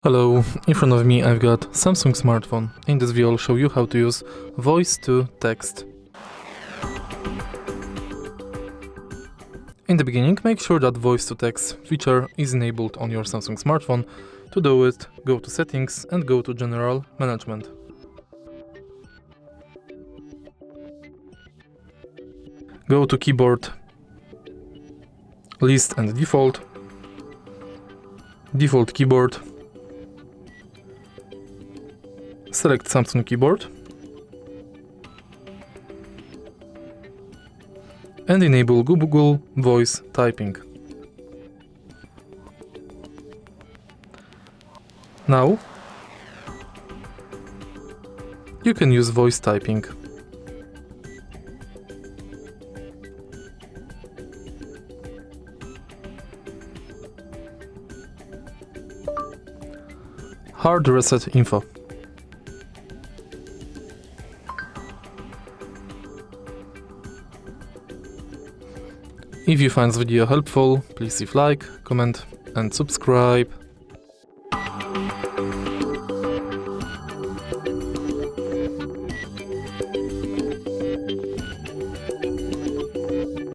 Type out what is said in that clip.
Hello, in front of me I've got Samsung smartphone. In this video I'll show you how to use voice to text. In the beginning, make sure that voice to text feature is enabled on your Samsung smartphone. To do it, go to settings and go to general management. Go to keyboard, list and default keyboard. Select Samsung keyboard and enable Google Voice Typing. Now you can use voice typing. HardReset.Info. If you find this video helpful, please leave like, comment and subscribe.